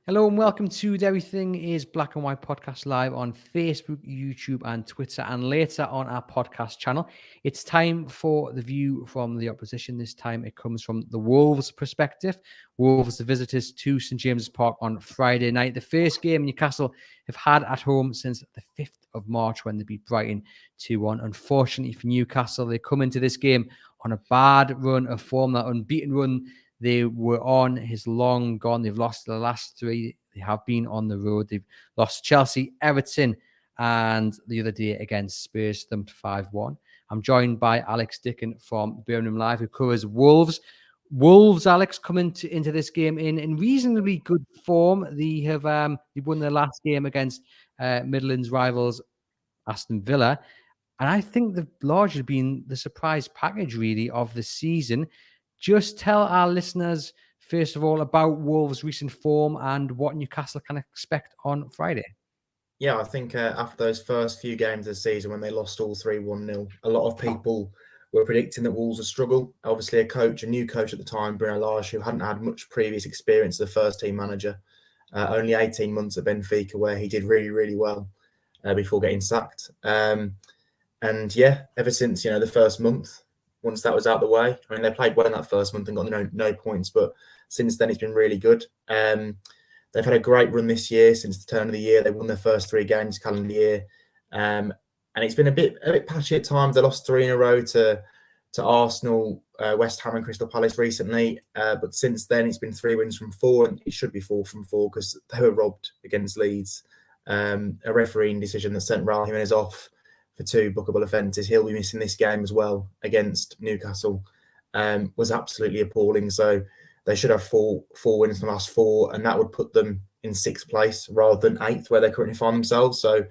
Hello and welcome to the Everything is Black and White podcast live on Facebook, YouTube, and Twitter, and later on our podcast channel. It's time for the view from the opposition. This time it comes from the Wolves' perspective. Wolves, the visitors to St James's Park on Friday night. The first game Newcastle have had at home since the 5th of March when they beat Brighton 2-1. Unfortunately for Newcastle, they come into this game on a bad run of form. That unbeaten run they were on is long gone. They've lost the last three. They have been on the road. They've lost Chelsea, Everton, and the other day against Spurs, thumped 5-1. I'm joined by Alex Dicken from Birmingham Live, who covers Wolves. Wolves, Alex, come into this game in reasonably good form. They won their last game against Midlands rivals Aston Villa. And I think they've largely been the surprise package, really, of the season. Just tell our listeners, first of all, about Wolves' recent form and what Newcastle can expect on Friday. Yeah, I think after those first few games of the season, when they lost all 3 1-0, a lot of people were predicting that Wolves would struggle. Obviously, a new coach at the time, Bruno Lage, who hadn't had much previous experience as a first-team manager, only 18 months at Benfica, where he did really, really well before getting sacked. And yeah, ever since, the first month, once that was out of the way, I mean, they played well in that first month and got no points, but since then it's been really good. They've had a great run this year since the turn of the year. They won their first 3 games calendar year, and it's been a bit patchy at times. They lost 3 in a row to Arsenal, West Ham, and Crystal Palace recently, but since then it's been 3 wins from 4, and it should be 4 from 4 because they were robbed against Leeds. A refereeing decision that sent Raul Jimenez off for 2 bookable offences. He'll be missing this game as well against Newcastle. Was absolutely appalling. So they should have four wins from the last 4, and that would put them in 6th place rather than 8th, where they currently find themselves. So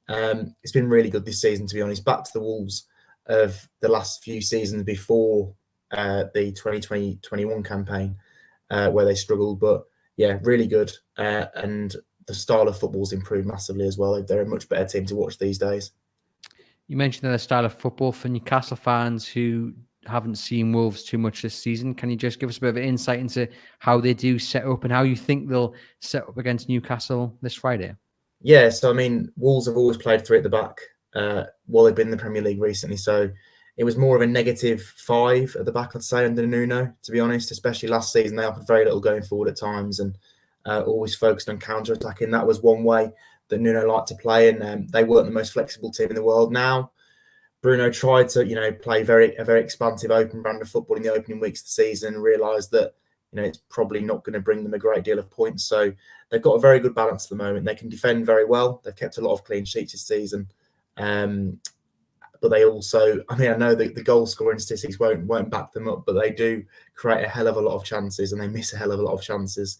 it's been really good this season, to be honest. Back to the Wolves of the last few seasons before the 2020-21 campaign, where they struggled. But yeah, really good. And the style of football's improved massively as well. They're a much better team to watch these days. You mentioned the style of football for Newcastle fans who haven't seen Wolves too much this season. Can you just give us a bit of an insight into how they do set up and how you think they'll set up against Newcastle this Friday? Yeah, so I mean, Wolves have always played 3 at the back while they've been in the Premier League recently. So it was more of a -5 at the back, I'd say, under Nuno, to be honest, especially last season. They offered very little going forward at times and always focused on counter-attacking. That was one way that Nuno liked to play, and they weren't the most flexible team in the world. Now, Bruno tried to, play a very expansive, open brand of football in the opening weeks of the season and realised that, it's probably not going to bring them a great deal of points. So they've got a very good balance at the moment. They can defend very well. They've kept a lot of clean sheets this season. But they also, I know the goal scoring statistics won't back them up, but they do create a hell of a lot of chances and they miss a hell of a lot of chances.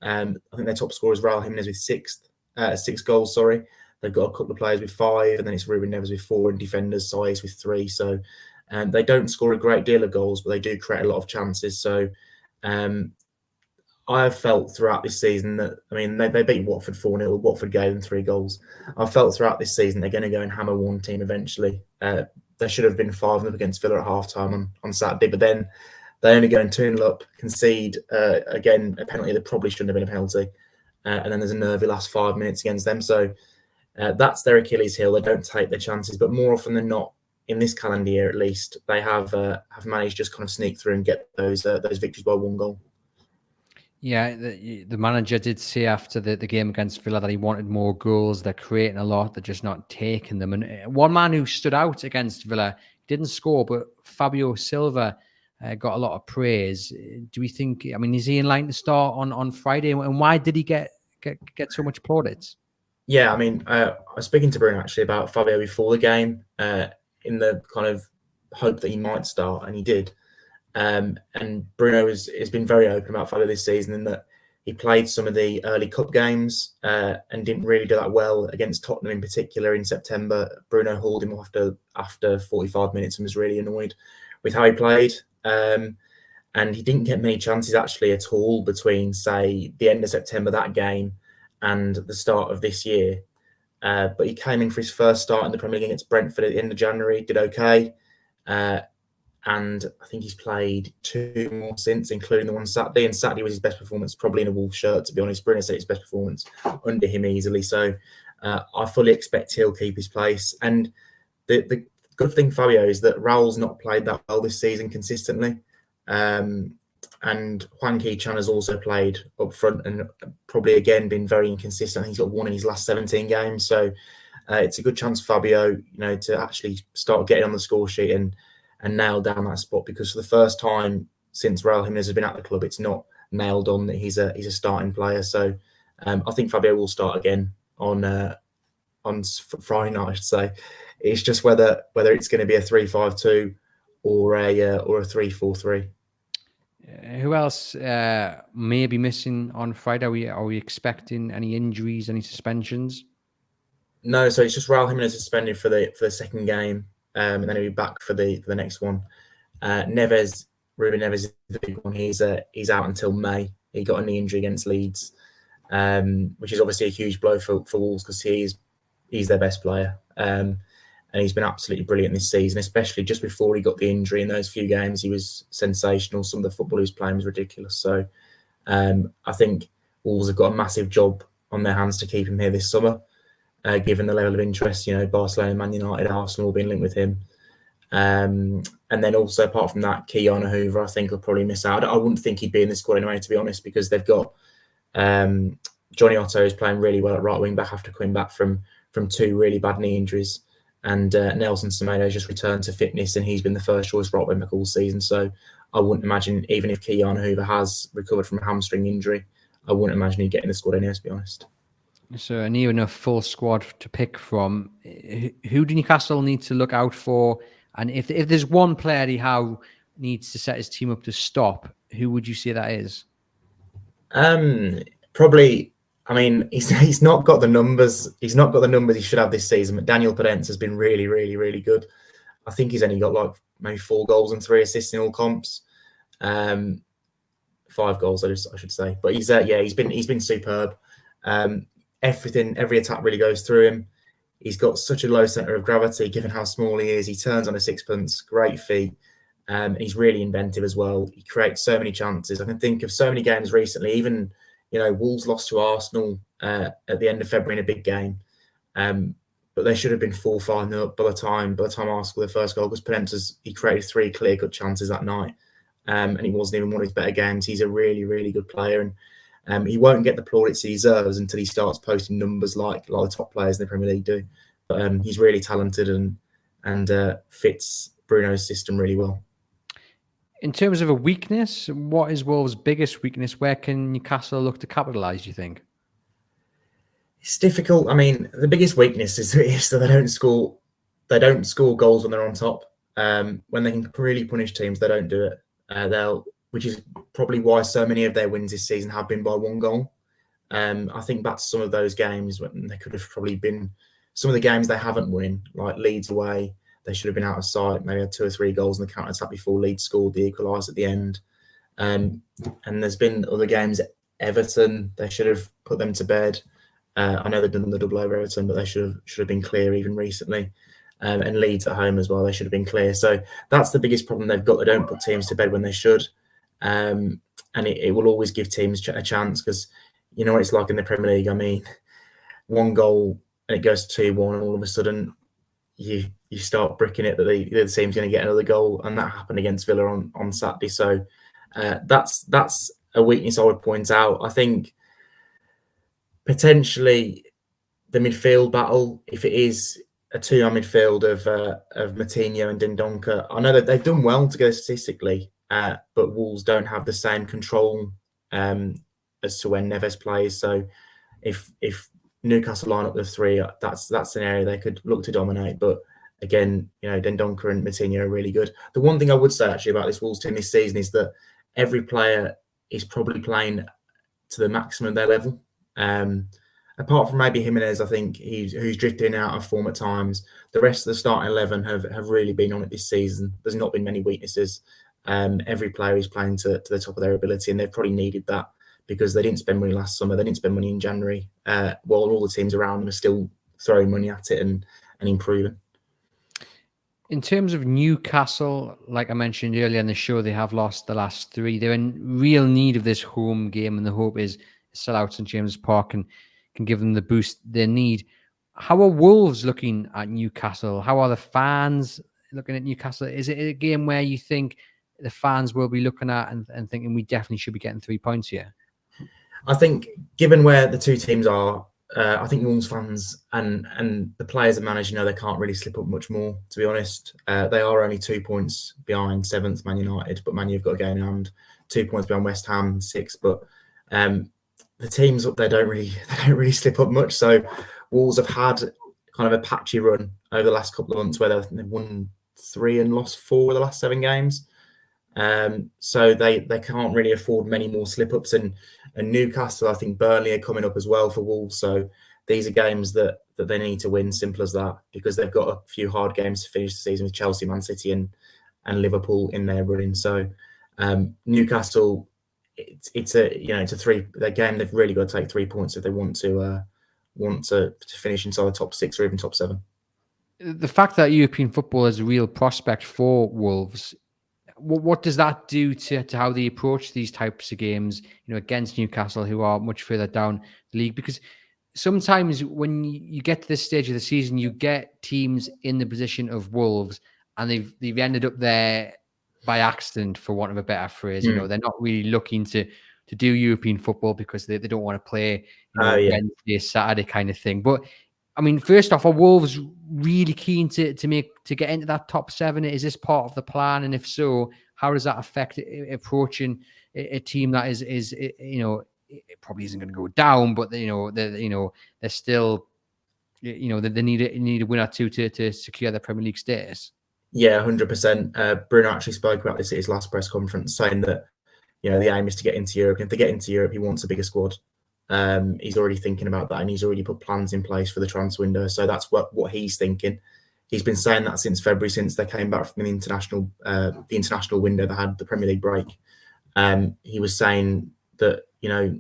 I think their top scorer is Raul Jimenez with 6 goals, sorry. They've got a couple of players with 5, and then it's Ruben Neves with 4, and defenders Saïs with 3. So they don't score a great deal of goals, but they do create a lot of chances. So I have felt throughout this season that, they beat Watford 4-0. Watford gave them 3 goals. I've felt throughout this season they're going to go and hammer one team eventually. There should have been 5 of them against Villa at half-time on Saturday, but then they only go and 2-0 up, concede, again, a penalty that probably shouldn't have been a penalty. And then there's a nervy last 5 minutes against them. So that's their Achilles heel. They don't take their chances, but more often than not, in this calendar year at least, they have managed to just kind of sneak through and get those victories by 1 goal. Yeah, the manager did say after the game against Villa that he wanted more goals. They're creating a lot, they're just not taking them. And one man who stood out against Villa didn't score, but Fabio Silva got a lot of praise. Do we think? Is he in line to start on Friday? And why did he get so much plaudits? Yeah, I was speaking to Bruno actually about Fabio before the game, in the kind of hope that he might start, and he did. And Bruno has been very open about Fabio this season in that he played some of the early cup games and didn't really do that well against Tottenham in particular in September. Bruno hauled him off after 45 minutes and was really annoyed with how he played. And he didn't get many chances actually at all between, say, the end of September, that game, and the start of this year. But he came in for his first start in the Premier League against Brentford at the end of January, did okay. and I think he's played 2 more since, including the one Saturday. And Saturday was his best performance, probably in a Wolves shirt, to be honest. Bruno said his best performance under him easily. So I fully expect he'll keep his place. And the good thing, Fabio, is that Raul's not played that well this season consistently. And Hwang Hee-chan has also played up front and probably again been very inconsistent. He's got 1 in his last 17 games. So it's a good chance for Fabio, to actually start getting on the score sheet and nail down that spot, because for the first time since Raul Jimenez has been at the club, it's not nailed on that he's a starting player. So I think Fabio will start again on Friday night, I should say. It's just whether it's going to be a 3-5-2 or a 3-4-3. Who else may be missing on Friday? Are we expecting any injuries, any suspensions? No, so it's just Raul Jimenez suspended for the second game, and then he'll be back for the next one. Ruben Neves is the big one. He's out until May. He got a knee injury against Leeds, which is obviously a huge blow for Wolves, because he's their best player. And he's been absolutely brilliant this season, especially just before he got the injury. In those few games, he was sensational. Some of the football he was playing was ridiculous. So I think Wolves have got a massive job on their hands to keep him here this summer, given the level of interest. Barcelona, Man United, Arsenal all been linked with him. And then also, apart from that, Keanu Hoover, I think, will probably miss out. I wouldn't think he'd be in the squad anyway, to be honest, because they've got Johnny Otto is playing really well at right wing back after coming back from 2 really bad knee injuries. And Nelson Semedo has just returned to fitness, and he's been the first choice right wing back all season. So I wouldn't imagine, even if Keanu Hoover has recovered from a hamstring injury, I wouldn't imagine he'd get in the squad anyway, to be honest. So near enough full squad to pick from. Who do Newcastle need to look out for? And if there's one player Eddie Howe needs to set his team up to stop, who would you say that is? Probably. I mean, he's not got the numbers. He's not got the numbers he should have this season. But Daniel Podence has been really, really, really good. I think he's only got like maybe 4 goals and 3 assists in all comps. 5 goals, I should say. But he's been superb. Every attack really goes through him. He's got such a low centre of gravity, given how small he is. He turns on a sixpence, great feet. And he's really inventive as well. He creates so many chances. I can think of so many games recently, even, Wolves lost to Arsenal at the end of February in a big game. But they should have been 4-5 up by the time Arsenal scored the first goal, because he created 3 clear-cut chances that night. And he wasn't even one of his better games. He's a really, really good player. And he won't get the plaudits he deserves until he starts posting numbers like the top players in the Premier League do. But he's really talented and fits Bruno's system really well. In terms of a weakness, what is Wolves' biggest weakness? Where can Newcastle look to capitalise, do you think? It's difficult. I mean, the biggest weakness is that they don't score. They don't score goals when they're on top. When they can really punish teams, they don't do it. Which is probably why so many of their wins this season have been by 1 goal. I think back to some of those games when they could have probably been some of the games they haven't won, like Leeds away. They should have been out of sight, maybe had 2 or 3 goals in the counter-attack before Leeds scored the equaliser at the end. And there's been other games, Everton, they should have put them to bed. I know they've done the double over Everton, but they should have been clear even recently. And Leeds at home as well, they should have been clear. So that's the biggest problem they've got. They don't put teams to bed when they should. And it will always give teams a chance, because you know what it's like in the Premier League. I mean, 1 goal and it goes 2-1, and all of a sudden you start bricking it that the other team's going to get another goal, and that happened against Villa on Saturday. So that's a weakness I would point out. I think potentially the midfield battle, if it is a 2-man midfield of Moutinho and Dendoncker, I know that they've done well together statistically, but Wolves don't have the same control as to when Neves plays. So if Newcastle line up with 3, that's an area they could look to dominate. But again, Dendoncker and Moutinho are really good. The one thing I would say actually about this Wolves team this season is that every player is probably playing to the maximum of their level. Apart from maybe Jimenez, I think who's drifting out of form at times. The rest of the starting 11 have really been on it this season. There's not been many weaknesses. Every player is playing to the top of their ability, and they've probably needed that, because they didn't spend money last summer. They didn't spend money in January, while all the teams around them are still throwing money at it and improving. In terms of Newcastle, like I mentioned earlier in the show, they have lost the last three. They're in real need of this home game, and the hope is sell out St James's Park and can give them the boost they need. How are Wolves looking at Newcastle? How are the fans looking at Newcastle? Is it a game where you think the fans will be looking at and thinking we definitely should be getting 3 points here? I think, given where the two teams are, I think Wolves fans and the players that manage, they can't really slip up much more, to be honest. They are only 2 points behind 7th Man United, but Man U have got a game in hand. 2 points behind West Ham, 6th. But the teams up there don't really slip up much. So Wolves have had kind of a patchy run over the last couple of months where they've won 3 and lost 4 of the last 7 games. So they can't really afford many more slip-ups. And Newcastle, I think Burnley are coming up as well for Wolves. So these are games that they need to win, simple as that, because they've got a few hard games to finish the season with Chelsea, Man City and Liverpool in their running. So Newcastle, it's a 3 their game. They've really got to take 3 points if they want to finish inside the top 6 or even top 7. The fact that European football is a real prospect for Wolves, what does that do to how they approach these types of games, against Newcastle, who are much further down the league? Because sometimes when you get to this stage of the season, you get teams in the position of Wolves, and they've ended up there by accident, for want of a better phrase. They're not really looking to do European football because they don't want to play Wednesday, Saturday kind of thing. But I mean, first off, are Wolves really keen to get into that top 7? Is this part of the plan? And if so, how does that affect approaching a team that is it probably isn't going to go down, but they're still, they need a win or two to secure their Premier League status. Yeah, 100%. Bruno actually spoke about this at his last press conference, saying that the aim is to get into Europe. And if they get into Europe, he wants a bigger squad. He's already thinking about that, and he's already put plans in place for the transfer window. So that's what he's thinking. He's been saying that since February, since they came back from the international window that had the Premier League break. He was saying that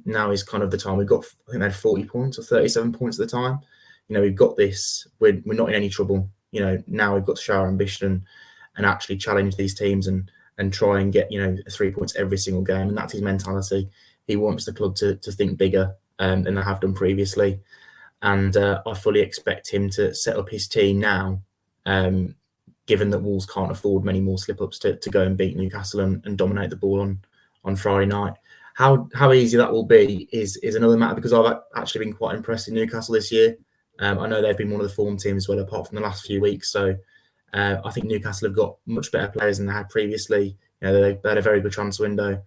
now is kind of the time. I think they had 40 points or 37 points at the time. We've got this. We're not in any trouble. Now we've got to show our ambition and actually challenge these teams and try and get 3 points every single game. And that's his mentality. He wants the club to think bigger than they have done previously. And I fully expect him to set up his team now, given that Wolves can't afford many more slip-ups to go and beat Newcastle and dominate the ball on Friday night. How easy that will be is another matter, because I've actually been quite impressed in Newcastle this year. I know they've been one of the form teams as well, apart from the last few weeks. So I think Newcastle have got much better players than they had previously. They had a very good transfer window.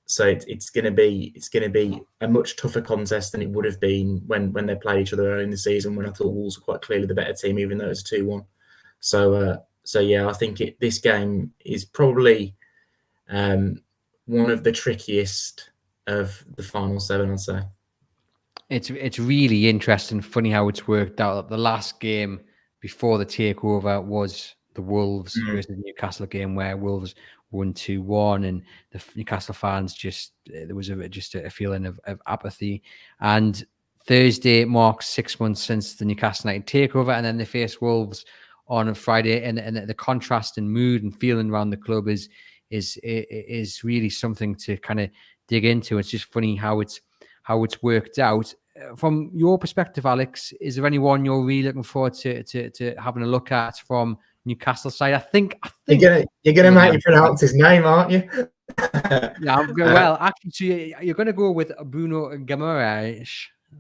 So it's going to be a much tougher contest than it would have been when they played each other early in the season, when I thought Wolves were quite clearly the better team, even though it was 2-1. So yeah, I think this game is probably one of the trickiest of the final 7, I'd say. It's really interesting, funny how it's worked out. The last game before the takeover was the Wolves versus Newcastle game, where Wolves won 2-1, and the Newcastle fans there was a feeling of apathy. And Thursday marks 6 months since the Newcastle United takeover, and then they face Wolves on a Friday, and the contrast in mood and feeling around the club is really something to kind of dig into. It's just funny how it's worked out. From your perspective, Alex, is there anyone you're really looking forward to having a look at from Newcastle side? I think you're gonna make me pronounce his name, aren't you? Yeah, well, actually, so you're going to go with Bruno Guimaraes.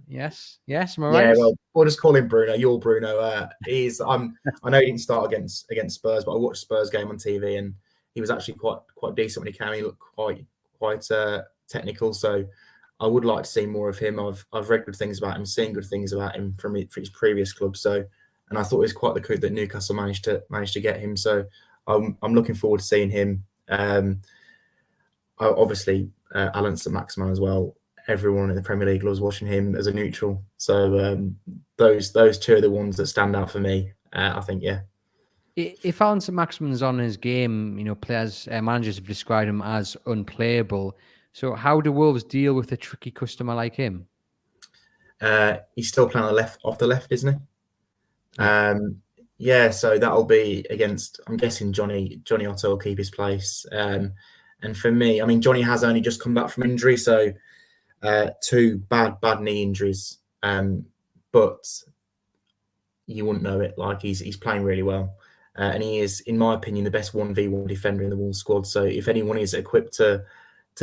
Yes, am I right? Yeah, well, we'll just call him Bruno. You're Bruno. I know he didn't start against Spurs, but I watched Spurs game on TV, and he was actually quite decent when he came. He looked quite technical. So I would like to see more of him. I've read good things about him, seen good things about him from his previous club. So, and I thought it was quite the coup that Newcastle managed to get him. So I'm looking forward to seeing him. Obviously, Alan St-Maximin as well. Everyone in the Premier League loves watching him as a neutral. So those two are the ones that stand out for me. I think, yeah. If Alan St-Maximin's on his game, managers have described him as unplayable. So how do Wolves deal with a tricky customer like him? He's still playing off the left, isn't he? Yeah, so that'll be against, I'm guessing Johnny Otto will keep his place. And for me, I mean, Johnny has only just come back from injury, so 2 bad knee injuries. But you wouldn't know it. Like he's playing really well, and he is, in my opinion, the best 1v1 defender in the Wolves squad. So if anyone is equipped to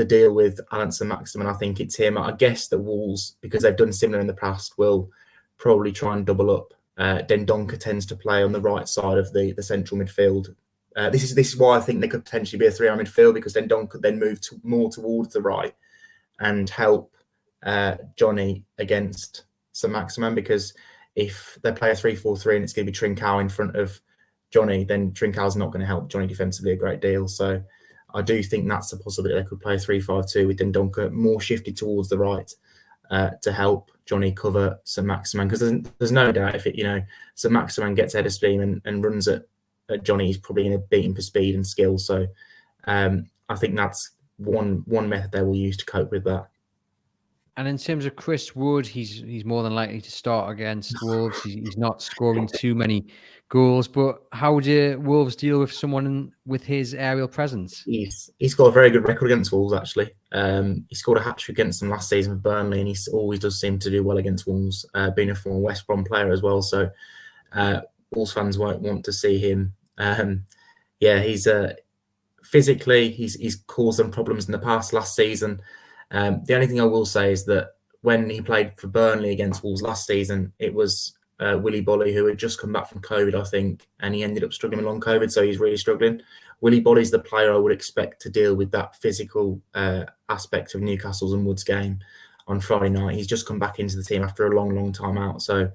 deal with Alex and Maximin, I think it's him. I guess that Wolves, because they've done similar in the past, will probably try and double up. Dendoncker tends to play on the right side of the central midfield. This is why I think there could potentially be a 3-man midfield, because Dendoncker could then move more towards the right and help Johnny against St Maximin, because if they play a 3-4-3 and it's going to be Trincao in front of Johnny, then Trincao's not going to help Johnny defensively a great deal. So I do think that's a possibility. They could play a 3-5-2 with Dendoncker more shifted towards the right to help Johnny cover St Maximin, because there's no doubt if St Maximin gets head of steam and runs at Johnny, he's probably going to beat him for speed and skill. So I think that's one method they will use to cope with that. And in terms of Chris Wood, he's more than likely to start against Wolves. He's not scoring too many goals, but how do Wolves deal with someone with his aerial presence? He's got a very good record against Wolves, actually. He scored a hat-trick against them last season with Burnley, and he always does seem to do well against Wolves, being a former West Brom player as well. So Wolves fans won't want to see him. He's physically, he's caused them problems in the past last season. The only thing I will say is that when he played for Burnley against Wolves last season, it was Willy Bolly, who had just come back from COVID, I think, and he ended up struggling with long COVID, so he's really struggling. Willy Bolly's the player I would expect to deal with that physical aspect of Newcastle's and Wood's game on Friday night. He's just come back into the team after a long time out, so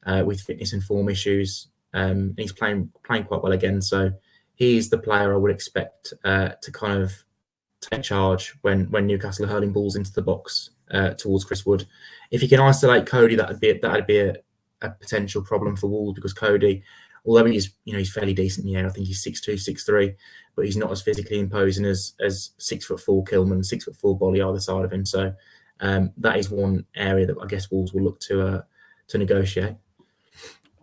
with fitness and form issues, and he's playing quite well again. So he's the player I would expect to kind of take charge when Newcastle are hurling balls into the box towards Chris Wood. If he can isolate Cody, that'd be a potential problem for Wolves, because Cody, although he's fairly decent, I think he's 6'2", 6'3", but he's not as physically imposing as 6'4" Kilman, 6'4" Bolly either side of him. So that is one area that I guess Wolves will look to negotiate.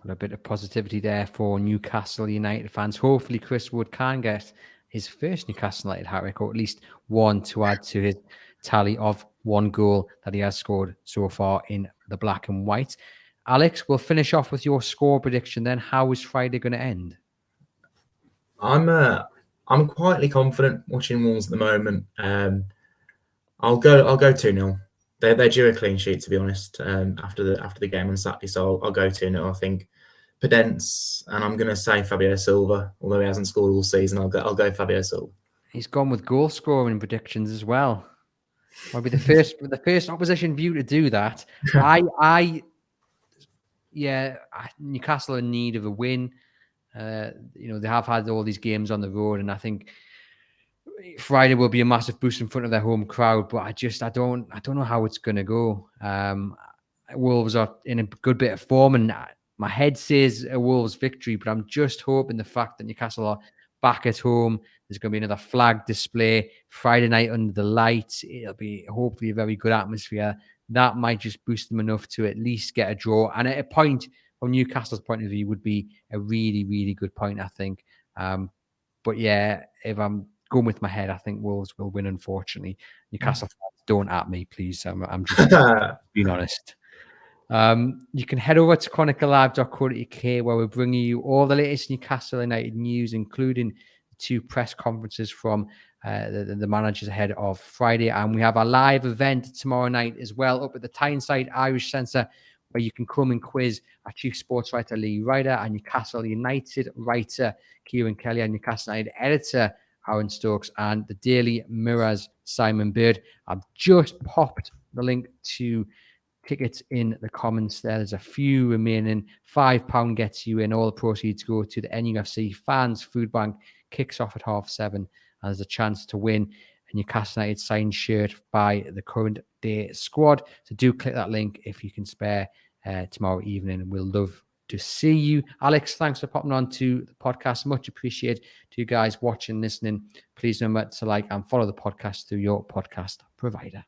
A bit of positivity there for Newcastle United fans. Hopefully Chris Wood can get his first Newcastle United hat-trick, or at least one to add to his tally of 1 goal that he has scored so far in the black and white. Alex, we'll finish off with your score prediction then. How is Friday going to end? I'm quietly confident watching Wolves at the moment. I'll go 2-0. They're due a clean sheet, to be honest, after the game on Saturday. So I'll go 2-0. I think Pedence, and I'm going to say Fabio Silva, although he hasn't scored all season. I'll go Fabio Silva. He's gone with goal scoring predictions as well. I'll be the first opposition view to do that. Newcastle are in need of a win. They have had all these games on the road, and I think Friday will be a massive boost in front of their home crowd. But I don't know how it's going to go. Wolves are in a good bit of form, and my head says a Wolves victory, but I'm just hoping the fact that Newcastle are back at home, there's going to be another flag display Friday night under the lights. It'll be hopefully a very good atmosphere. That might just boost them enough to at least get a draw. And at a point, from Newcastle's point of view, would be a really, really good point, I think. But yeah, if I'm going with my head, I think Wolves will win, unfortunately. Newcastle fans, don't at me, please. I'm just being honest. You can head over to chroniclelive.co.uk, where we're bringing you all the latest Newcastle United news, including the 2 press conferences from the managers ahead of Friday. And we have a live event tomorrow night as well up at the Tyneside Irish Centre, where you can come and quiz our chief sports writer Lee Ryder and Newcastle United writer Kieran Kelly and Newcastle United editor Aaron Stokes and the Daily Mirror's Simon Bird. I've just popped the link to tickets in the comments there. There's a few remaining. £5 gets you in. All the proceeds go to the NUFC Fans Food Bank. Kicks off at 7:30, and there's a chance to win a Newcastle United signed shirt by the current day squad. So do click that link if you can spare tomorrow evening. We'll love to see you. Alex, thanks for popping on to the podcast. Much appreciated to you guys watching, listening. Please remember to like and follow the podcast through your podcast provider.